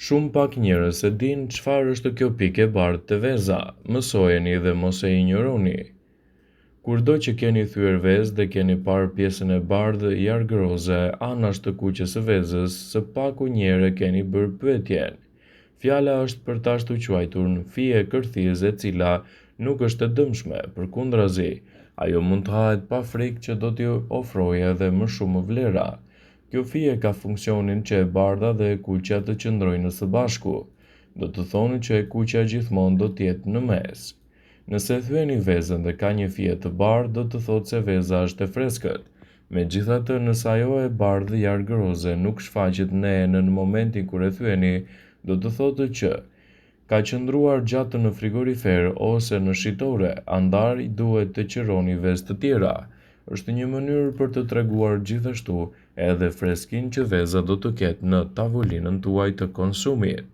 Shumë pak njerëz e dinë çfarë është kjo pikë e bardhë të veza. Mësojeni dhe mos e injoroni. Kurdo që keni thyer vezë dhe keni parë pjesën e bardhë jargëroze anash të kuqes së vezës, së paku njerë keni bërë pyetjen. Fjala është për ta ashtu quajtur në fije kërthise e cila nuk është e dëmshme, përkundrazi, ajo mund të hahet pa frikë që do t'ju ofrojë edhe më shumë vlera. Kjo fije ka funksionin që e bardha dhe e kuqja të qëndrojnë së bashku. Do të thonë që e kuqja gjithmonë do t'jetë në mes. Nëse thyeni vezën dhe ka një fije të bardhë, do të thotë se veza është e freskët. Megjithatë, nëse ajo e bardhë jargëroze nuk shfaqet në enë në momentin kur e thyeni, do të thotë që ka qëndruar gjatë në frigorifer ose në shitore, andaj duhet të qironi vezë të tjera. Është një mënyrë për të treguar gjithashtu edhe freskinë që veza do të ketë në tavolinën tuaj të konsumit.